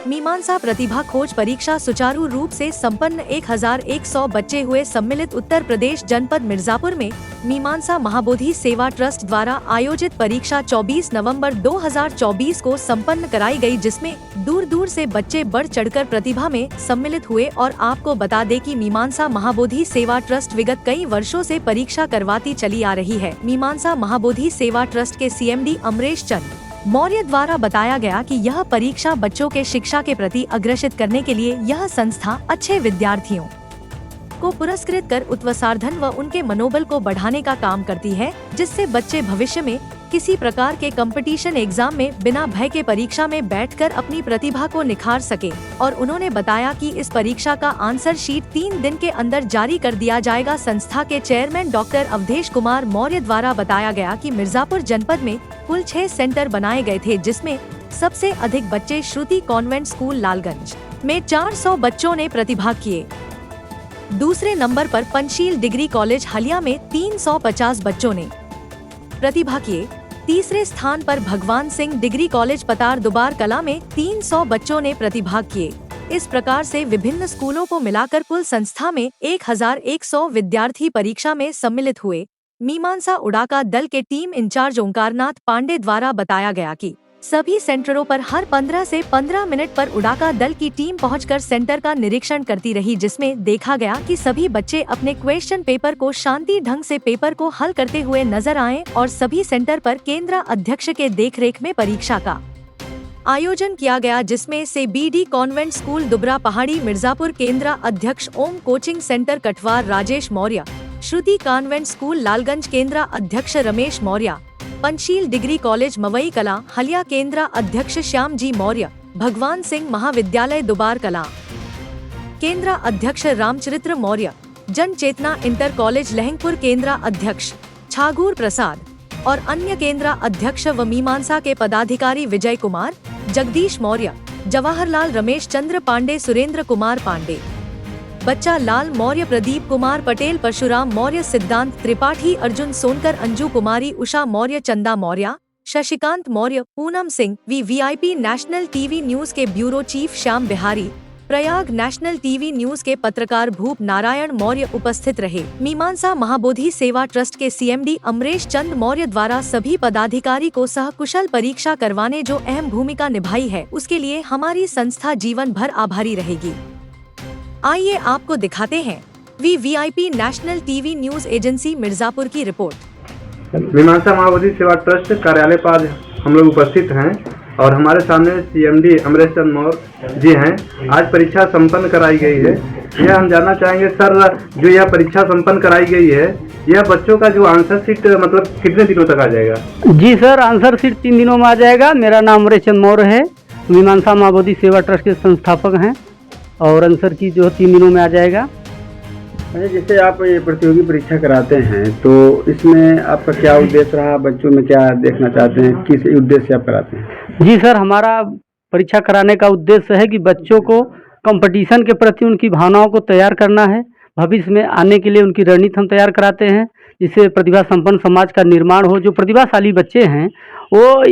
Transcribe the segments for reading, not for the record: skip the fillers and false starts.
मीमांसा प्रतिभा खोज परीक्षा सुचारू रूप से संपन्न 1100 बच्चे हुए सम्मिलित। उत्तर प्रदेश जनपद मिर्जापुर में मीमांसा महाबोधि सेवा ट्रस्ट द्वारा आयोजित परीक्षा 24 नवंबर 2024 को संपन्न कराई गई, जिसमें दूर दूर से बच्चे बढ़ चढ़कर प्रतिभा में सम्मिलित हुए। और आपको बता दें कि मीमांसा महाबोधि सेवा ट्रस्ट विगत कई वर्षों से परीक्षा करवाती चली आ रही है। मीमांसा महाबोधि सेवा ट्रस्ट के CMD अमरेश चंद मौर्य द्वारा बताया गया कि यह परीक्षा बच्चों के शिक्षा के प्रति अग्रसित करने के लिए यह संस्था अच्छे विद्यार्थियों को पुरस्कृत कर उत्साहवर्धन व उनके मनोबल को बढ़ाने का काम करती है, जिससे बच्चे भविष्य में किसी प्रकार के कंपटीशन एग्जाम में बिना भय के परीक्षा में बैठकर अपनी प्रतिभा को निखार सके। और उन्होंने बताया कि इस परीक्षा का आंसर शीट 3 दिन के अंदर जारी कर दिया जाएगा। संस्था के चेयरमैन डॉक्टर अवधेश कुमार मौर्य द्वारा बताया गया कि मिर्जापुर जनपद में कुल 6 सेंटर बनाए गए थे, जिसमें सबसे अधिक बच्चे श्रुति कॉन्वेंट स्कूल लालगंज में 400 बच्चों ने प्रतिभाग किए। दूसरे नंबर पर पंचशील डिग्री कॉलेज हलिया में 350 बच्चों ने प्रतिभा किए। तीसरे स्थान पर भगवान सिंह डिग्री कॉलेज पतार दुबार कला में 300 बच्चों ने प्रतिभाग किए। इस प्रकार से विभिन्न स्कूलों को मिलाकर कुल संस्था में 1100 विद्यार्थी परीक्षा में सम्मिलित हुए। मीमांसा उड़ाका दल के टीम इंचार्ज ओंकारनाथ पांडे द्वारा बताया गया कि सभी सेंटरों पर हर 15 से 15 मिनट पर उड़ाका दल की टीम पहुंचकर सेंटर का निरीक्षण करती रही, जिसमें देखा गया कि सभी बच्चे अपने क्वेश्चन पेपर को शांति ढंग से पेपर को हल करते हुए नजर आए। और सभी सेंटर पर केंद्र अध्यक्ष के देखरेख में परीक्षा का आयोजन किया गया, जिसमें से BD कॉन्वेंट स्कूल दुबरा पहाड़ी मिर्जापुर केंद्र अध्यक्ष ओम कोचिंग सेंटर कठवार राजेश मौर्य, श्रुति कॉन्वेंट स्कूल लालगंज केंद्र अध्यक्ष रमेश मौर्य, पंचशील डिग्री कॉलेज मवई कला हलिया केंद्र अध्यक्ष श्याम जी मौर्य, भगवान सिंह महाविद्यालय दुबार कला केंद्र अध्यक्ष रामचरित्र मौर्य, जन चेतना इंटर कॉलेज लहंगपुर केंद्र अध्यक्ष छागूर प्रसाद और अन्य केंद्र अध्यक्ष व मीमांसा के पदाधिकारी विजय कुमार, जगदीश मौर्य, जवाहरलाल रमेश चंद्र पांडे, सुरेंद्र कुमार पांडे, बच्चा लाल मौर्य, प्रदीप कुमार पटेल, परशुराम मौर्य, सिद्धांत त्रिपाठी, अर्जुन सोनकर, अंजू कुमारी, Usha Maurya, Chanda Maurya, Shashikant Maurya, Poonam Singh, VIP national TV news के bureau chief Shyam Bihari, Prayag national TV news के पत्रकार भूप नारायण मौर्य उपस्थित रहे। मीमांसा महाबोधि सेवा ट्रस्ट के CMD अमरेश चंद मौर्य द्वारा सभी पदाधिकारी को सहकुशल परीक्षा करवाने जो अहम भूमिका निभाई है, उसके लिए हमारी संस्था जीवन भर आभारी रहेगी। आइए आपको दिखाते हैं VIP national TV news agency Mirzapur की रिपोर्ट। मीमांसा महाबोधि सेवा ट्रस्ट कार्यालय पर आज हम लोग उपस्थित हैं और हमारे सामने CMD अमरेश चंद मौर्य जी हैं। आज परीक्षा संपन्न कराई गई है। यह हम जानना चाहेंगे सर, जो यह परीक्षा संपन्न कराई गई है, यह बच्चों का जो आंसर शीट मतलब कितने दिनों तक आ जाएगा? जी सर, आंसर शीट 3 दिनों में आ जाएगा। मेरा नाम अमरेश चंद मौर्य है, मीमांसा महाबोधि सेवा ट्रस्ट के संस्थापक हैं और आंसर की जो 3 दिनों में आ जाएगा। जैसे आप ये प्रतियोगी परीक्षा कराते हैं तो इसमें आपका क्या उद्देश्य रहा, बच्चों में क्या देखना चाहते हैं, किस उद्देश्य से आप कराते हैं? जी सर, हमारा परीक्षा कराने का उद्देश्य है कि बच्चों को कंपटीशन के प्रति उनकी भावनाओं को तैयार करना है। भविष्य में आने के लिए उनकी रणनीति हम तैयार कराते हैं, जिससे प्रतिभा संपन्न समाज का निर्माण हो। जो प्रतिभाशाली बच्चे हैं वो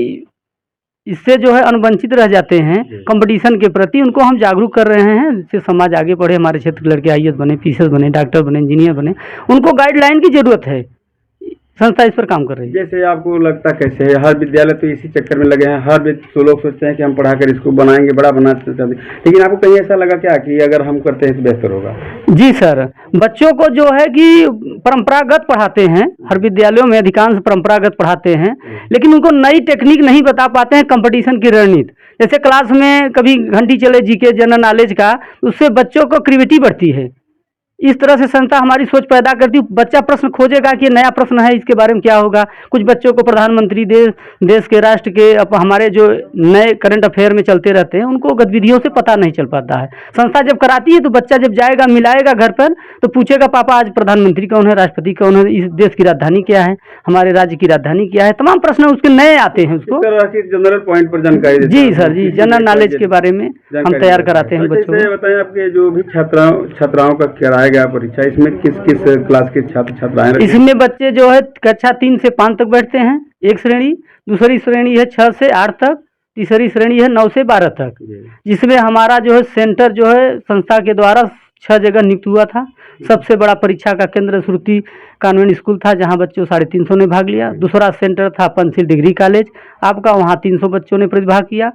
इससे जो है अनुवंचित रह जाते हैं कंपटीशन के प्रति, उनको हम जागरूक कर रहे हैं, जिससे समाज आगे बढ़े। हमारे क्षेत्र के लड़के IAS बने, PCS बने, डॉक्टर बने, इंजीनियर बने। उनको गाइडलाइन की जरूरत है, संस्था इस पर काम कर रही है। जैसे आपको लगता कैसे है, हर विद्यालय तो इसी चक्कर में लगे हैं, हर लोग सोचते हैं कि हम पढ़ाकर इसको बनाएंगे, बड़ा बनाना चाहते हैं, लेकिन आपको कहीं ऐसा लगा क्या कि अगर हम करते हैं तो बेहतर होगा? जी सर, बच्चों को जो है कि परंपरागत पढ़ाते हैं, हर विद्यालयों में अधिकांश परंपरागत पढ़ाते हैं, लेकिन उनको नई टेक्निक नहीं बता पाते हैं, कंपटीशन की रणनीति। जैसे क्लास में कभी घंटी चले GK जनरल नॉलेज का, उससे बच्चों को क्रिएटिविटी बढ़ती है। इस तरह से संस्था हमारी सोच पैदा करती है। बच्चा प्रश्न खोजेगा कि नया प्रश्न है, इसके बारे में क्या होगा। कुछ बच्चों को प्रधानमंत्री देश के राष्ट्र के हमारे जो नए करंट अफेयर में चलते रहते हैं, उनको गतिविधियों से पता नहीं चल पाता है। संस्था जब कराती है तो बच्चा जब जाएगा, मिलाएगा घर पर, तो पूछेगा पापा आज प्रधानमंत्री कौन है, राष्ट्रपति कौन है, इस देश की राजधानी क्या है, हमारे राज्य की राजधानी क्या है। तमाम प्रश्न उसके नए आते हैं, उसको जनरल पॉइंट पर जानकारी। जी सर, जी जनरल नॉलेज के बारे में हम तैयार कराते हैं बच्चों को। बताएं आपके जो भी छात्राओं का कराया गया परीक्षा, इसमें किस किस क्लास के छात्र छात्राएं? इसमें बच्चे जो है कक्षा 3 से 5 तक बैठते हैं, एक श्रेणी। दूसरी श्रेणी है 6 से 8 तक, तीसरी श्रेणी है 9 से 12 तक, जी जिसमें हमारा जो है सेंटर जो है संस्था के द्वारा 6 जगह नियुक्त हुआ था। सबसे बड़ा परीक्षा का केंद्र श्रुति कॉन्वेंट स्कूल था, जहां बच्चों 350 ने भाग लिया। दूसरा सेंटर था पंचशील डिग्री कॉलेज आपका, वहां 300 बच्चों ने प्रतिभाग किया।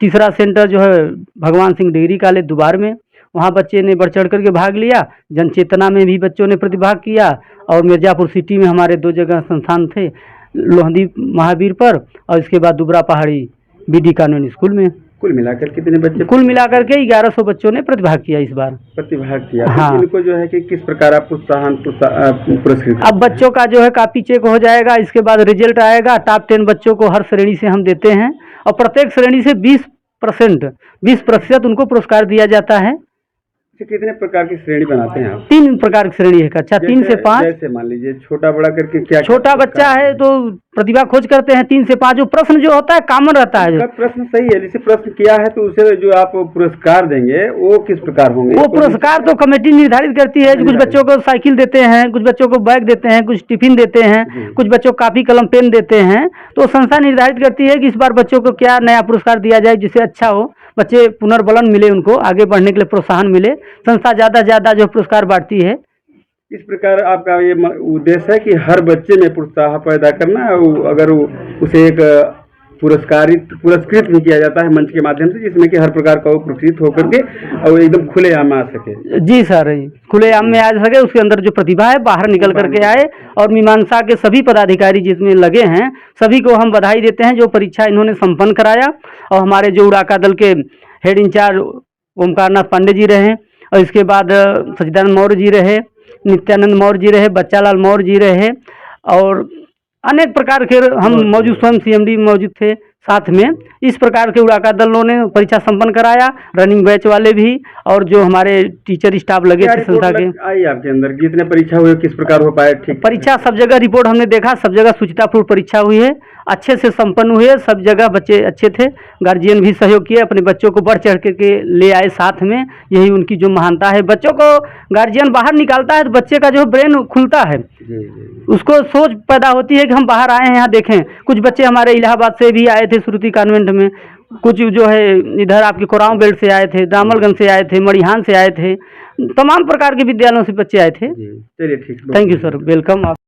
तीसरा सेंटर जो है भगवान सिंह डिग्री कॉलेज दुबार में, वहाँ बच्चे ने बढ़ चढ़ करके भाग लिया। जनचेतना में भी बच्चों ने प्रतिभाग किया, और मिर्ज़ापुर सिटी में हमारे 2 जगह संस्थान थे, लोहंदी महावीर पर और इसके बाद दुबरा पहाड़ी बीडी कॉन्वेंट स्कूल में। कुल मिलाकर कितने बच्चे? कुल मिलाकर के 1100 बच्चों ने प्रतिभाग किया इस बार। प्रतिभाग किया। हाँ। तो इनको जो है कि किस प्रकार आप पुरस्कृत? अब बच्चों का जो है कॉपी चेक हो जाएगा, इसके बाद रिजल्ट आएगा। टॉप 10 बच्चों को हर श्रेणी से हम देते हैं, और प्रत्येक श्रेणी से 20% उनको पुरस्कार दिया जाता है। कितने प्रकार की श्रेणी बनाते हैं आप? 3 प्रकार की श्रेणी है कक्षा 3 से 5। जैसे मान लीजिए छोटा बड़ा करके क्या? छोटा बच्चा है तो प्रतिभा खोज करते हैं 3 से 5। जो प्रश्न जो होता है कॉमन रहता है। उसका प्रश्न सही है, जैसे प्रश्न किया है तो उसे जो आप पुरस्कार देंगे वो किस प्रकार होंगे? वो पुरस्कार तो कमेटी निर्धारित करती है। कुछ बच्चों को साइकिल देते हैं, कुछ बच्चों को बैग देते हैं, कुछ टिफिन देते हैं, कुछ बच्चों को कापी कलम पेन देते हैं। तो संस्था निर्धारित करती है कि इस बार बच्चों को क्या नया पुरस्कार दिया जाए जिससे अच्छा हो, बच्चे पुनर्बलन मिले, उनको आगे बढ़ने के लिए प्रोत्साहन मिले। संस्था ज़्यादा से ज़्यादा जो पुरस्कार बांटती है। इस प्रकार आपका ये उद्देश्य है कि हर बच्चे में प्रोत्साहन पैदा करना, अगर उसे एक पुरस्कृत भी किया जाता है मंच के माध्यम से, जिसमें कि हर प्रकार का वो पुरस्कृत होकर के और एकदम खुलेआम में आ सके। जी सर, खुलेआम में आ सके, उसके अंदर जो प्रतिभा है बाहर निकल करके आए। और मीमांसा के सभी पदाधिकारी जिसमें लगे हैं सभी को हम बधाई देते हैं जो परीक्षा इन्होंने संपन्न कराया। और हमारे जो उड़ाका दल के हेड इंचार्ज ओमकारनाथ पांडे जी रहे, और इसके बाद सचिदानंद मौर्य जी रहे, नित्यानंद मौर्य जी रहे, बच्चालाल मौर्य जी रहे, और अनेक प्रकार के हम मौजूद, स्वयं CMD मौजूद थे साथ में। इस प्रकार के उड़ाका दलों ने परीक्षा संपन्न कराया, रनिंग बैच वाले भी, और जो हमारे टीचर स्टाफ लगे थे संस्था के। आई आपके अंदर जितने परीक्षा हुए किस प्रकार हो पाए? ठीक, परीक्षा सब जगह रिपोर्ट हमने देखा, सब जगह सुचितापूर्ण परीक्षा हुई है, अच्छे से संपन्न हुए। सब जगह बच्चे अच्छे थे, गार्जियन भी सहयोग किए, अपने बच्चों को बढ़ चढ़ के ले आए साथ में। यही उनकी जो महानता है। बच्चों को गार्जियन बाहर निकालता है तो बच्चे का जो ब्रेन खुलता है, उसको सोच पैदा होती है कि हम बाहर आए हैं, यहाँ देखें। कुछ बच्चे हमारे इलाहाबाद से भी आए थे श्रुति कॉन्वेंट में, कुछ जो है इधर आपके कोरांव बेल्ट से आए थे, दामलगंज से आए थे, मड़िहान से आए थे, तमाम प्रकार के विद्यालयों से बच्चे आए थे। चलिए ठीक, थैंक यू सर, वेलकम आप।